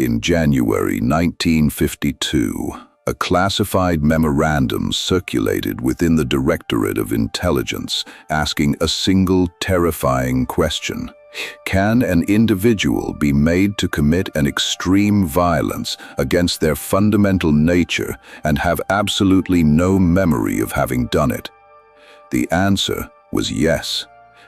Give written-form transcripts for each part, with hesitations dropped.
In January 1952, a classified memorandum circulated within the Directorate of Intelligence asking a single terrifying question. Can an individual be made to commit an extreme violence against their fundamental nature and have absolutely no memory of having done it? The answer was yes,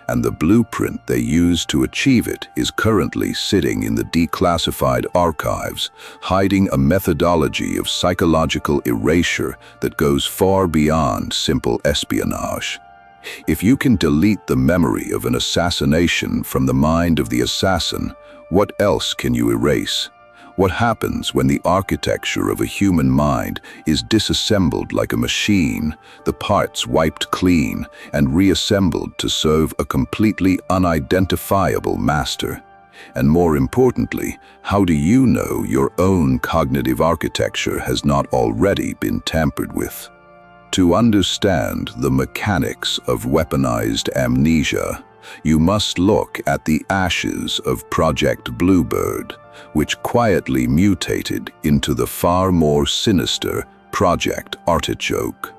and the blueprint they used to achieve it is currently sitting in the declassified archives, hiding a methodology of psychological erasure that goes far beyond simple espionage. If you can delete the memory of an assassination from the mind of the assassin, what else can you erase? What happens when the architecture of a human mind is disassembled like a machine, the parts wiped clean and reassembled to serve a completely unidentifiable master? And more importantly, how do you know your own cognitive architecture has not already been tampered with? To understand the mechanics of weaponized amnesia, you must look at the ashes of Project Bluebird, which quietly mutated into the far more sinister Project Artichoke.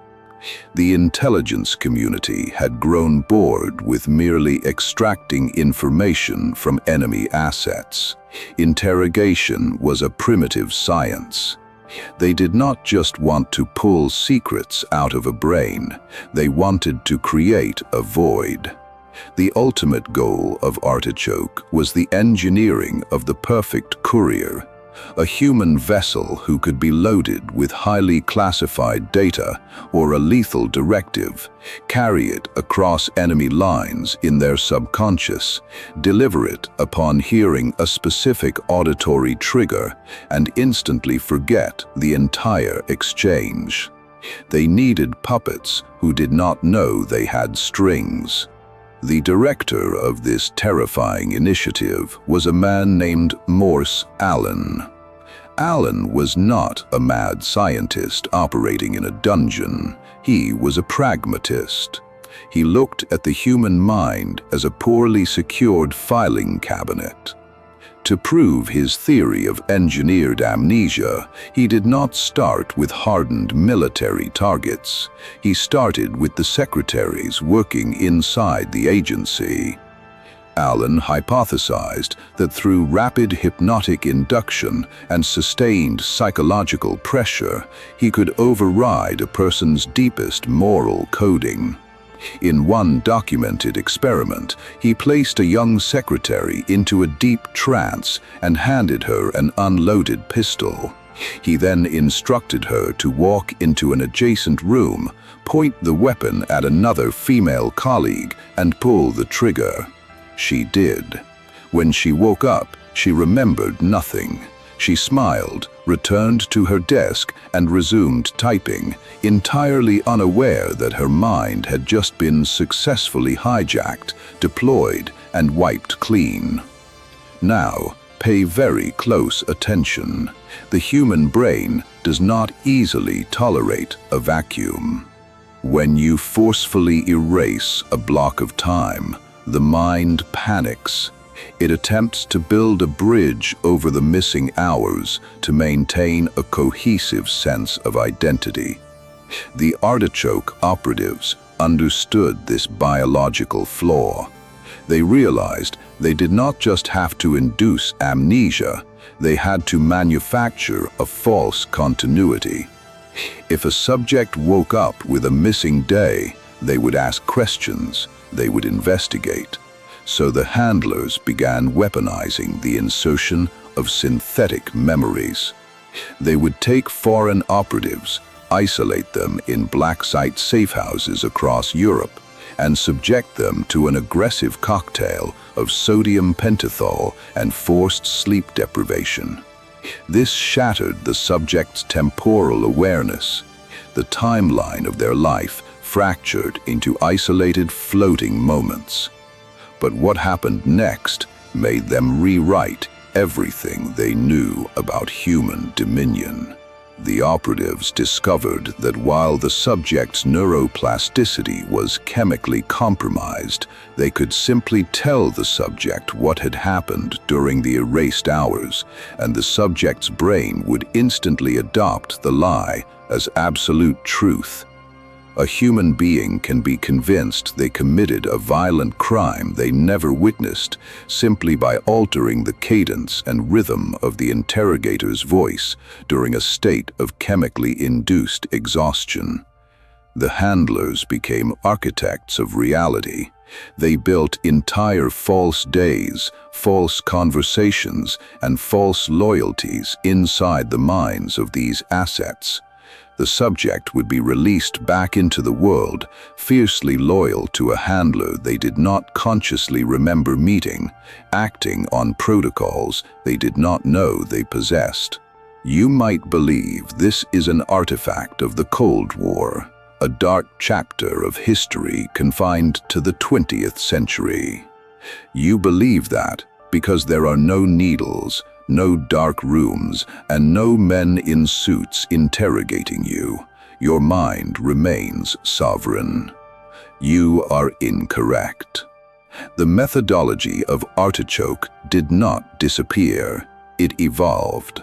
The intelligence community had grown bored with merely extracting information from enemy assets. Interrogation was a primitive science. They did not just want to pull secrets out of a brain, they wanted to create a void. The ultimate goal of Artichoke was the engineering of the perfect courier, a human vessel who could be loaded with highly classified data or a lethal directive, carry it across enemy lines in their subconscious, deliver it upon hearing a specific auditory trigger, and instantly forget the entire exchange. They needed puppets who did not know they had strings. The director of this terrifying initiative was a man named Morse Allen. Allen was not a mad scientist operating in a dungeon. He was a pragmatist. He looked at the human mind as a poorly secured filing cabinet. To prove his theory of engineered amnesia, he did not start with hardened military targets. He started with the secretaries working inside the agency. Allen hypothesized that through rapid hypnotic induction and sustained psychological pressure, he could override a person's deepest moral coding. In one documented experiment, he placed a young secretary into a deep trance and handed her an unloaded pistol. He then instructed her to walk into an adjacent room, point the weapon at another female colleague, and pull the trigger. She did. When she woke up, she remembered nothing. She smiled, returned to her desk, and resumed typing, entirely unaware that her mind had just been successfully hijacked, deployed, and wiped clean. Now, pay very close attention. The human brain does not easily tolerate a vacuum. When you forcefully erase a block of time, the mind panics. It attempts to build a bridge over the missing hours to maintain a cohesive sense of identity. The Artichoke operatives understood this biological flaw. They realized they did not just have to induce amnesia, they had to manufacture a false continuity. If a subject woke up with a missing day, they would ask questions, they would investigate. So the handlers began weaponizing the insertion of synthetic memories. They would take foreign operatives, isolate them in black site safehouses across Europe, and subject them to an aggressive cocktail of sodium pentothal and forced sleep deprivation. This shattered the subject's temporal awareness. The timeline of their life fractured into isolated floating moments. But what happened next made them rewrite everything they knew about human dominion. The operatives discovered that while the subject's neuroplasticity was chemically compromised, they could simply tell the subject what had happened during the erased hours, and the subject's brain would instantly adopt the lie as absolute truth. A human being can be convinced they committed a violent crime they never witnessed simply by altering the cadence and rhythm of the interrogator's voice during a state of chemically induced exhaustion. The handlers became architects of reality. They built entire false days, false conversations, and false loyalties inside the minds of these assets. The subject would be released back into the world, fiercely loyal to a handler they did not consciously remember meeting, acting on protocols they did not know they possessed. You might believe this is an artifact of the Cold War, a dark chapter of history confined to the 20th century. You believe that because there are no needles, no dark rooms, and no men in suits interrogating you, your mind remains sovereign. You are incorrect. The methodology of Artichoke did not disappear, it evolved.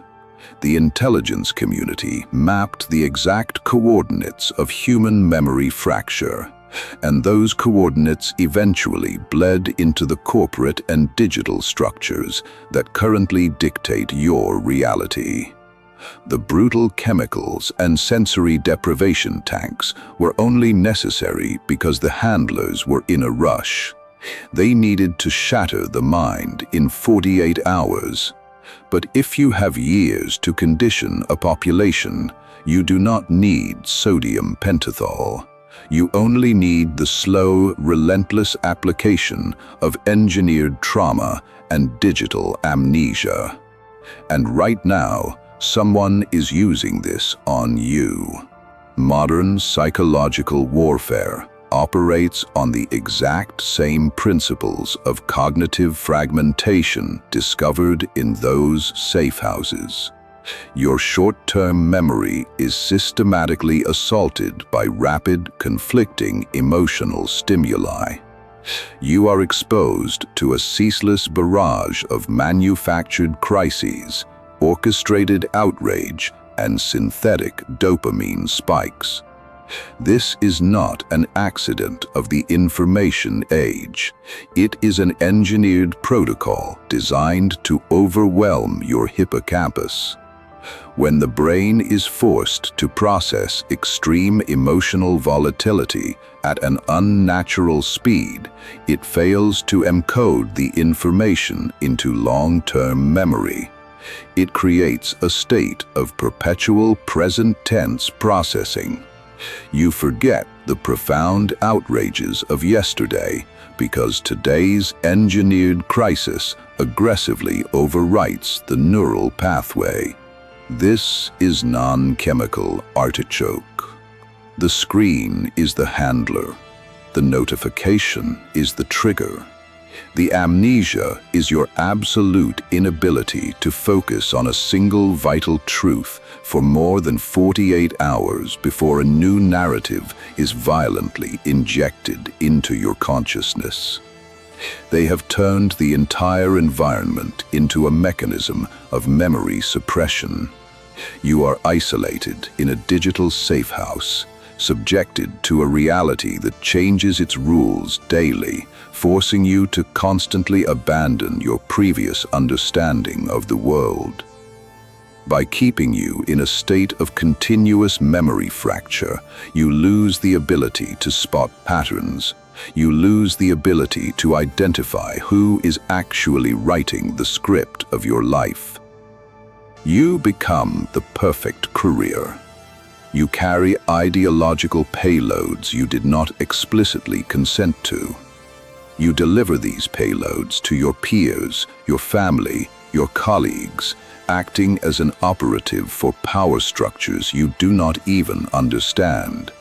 The intelligence community mapped the exact coordinates of human memory fracture, and those coordinates eventually bled into the corporate and digital structures that currently dictate your reality. The brutal chemicals and sensory deprivation tanks were only necessary because the handlers were in a rush. They needed to shatter the mind in 48 hours. But if you have years to condition a population, you do not need sodium pentothal. You only need the slow, relentless application of engineered trauma and digital amnesia. And right now, someone is using this on you. Modern psychological warfare operates on the exact same principles of cognitive fragmentation discovered in those safehouses. Your short-term memory is systematically assaulted by rapid, conflicting emotional stimuli. You are exposed to a ceaseless barrage of manufactured crises, orchestrated outrage, and synthetic dopamine spikes. This is not an accident of the information age. It is an engineered protocol designed to overwhelm your hippocampus. When the brain is forced to process extreme emotional volatility at an unnatural speed, it fails to encode the information into long-term memory. It creates a state of perpetual present tense processing. You forget the profound outrages of yesterday because today's engineered crisis aggressively overwrites the neural pathway. This is non-chemical artichoke. The screen is the handler. The notification is the trigger. The amnesia is your absolute inability to focus on a single vital truth for more than 48 hours before a new narrative is violently injected into your consciousness. They have turned the entire environment into a mechanism of memory suppression. You are isolated in a digital safe house, subjected to a reality that changes its rules daily, forcing you to constantly abandon your previous understanding of the world. By keeping you in a state of continuous memory fracture, you lose the ability to spot patterns. You lose the ability to identify who is actually writing the script of your life. You become the perfect courier. You carry ideological payloads you did not explicitly consent to. You deliver these payloads to your peers, your family, your colleagues, acting as an operative for power structures you do not even understand.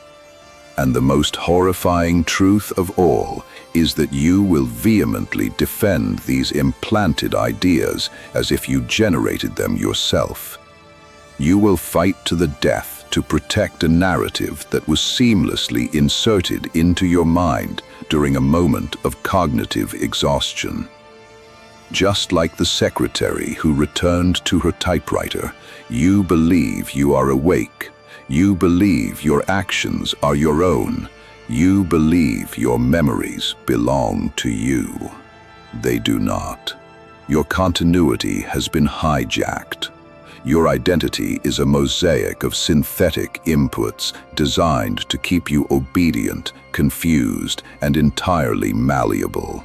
And the most horrifying truth of all is that you will vehemently defend these implanted ideas as if you generated them yourself. You will fight to the death to protect a narrative that was seamlessly inserted into your mind during a moment of cognitive exhaustion. Just like the secretary who returned to her typewriter, you believe you are awake. You believe your actions are your own. You believe your memories belong to you. They do not. Your continuity has been hijacked. Your identity is a mosaic of synthetic inputs designed to keep you obedient, confused, and entirely malleable.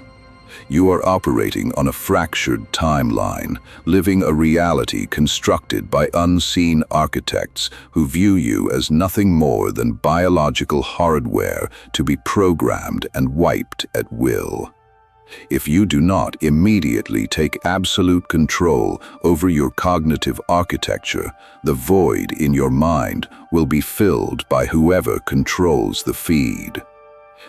You are operating on a fractured timeline, living a reality constructed by unseen architects who view you as nothing more than biological hardware to be programmed and wiped at will. If you do not immediately take absolute control over your cognitive architecture, the void in your mind will be filled by whoever controls the feed.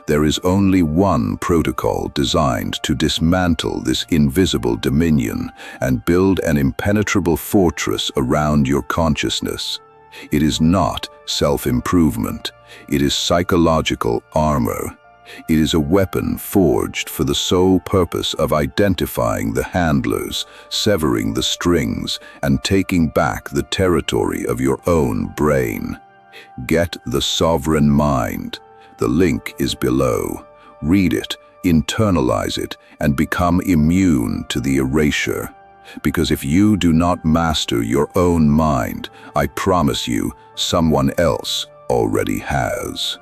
There is only one protocol designed to dismantle this invisible dominion and build an impenetrable fortress around your consciousness. It is not self-improvement. It is psychological armor. It is a weapon forged for the sole purpose of identifying the handlers, severing the strings, and taking back the territory of your own brain. Get the sovereign mind. The link is below. Read it, internalize it, and become immune to the erasure. Because if you do not master your own mind, I promise you, someone else already has.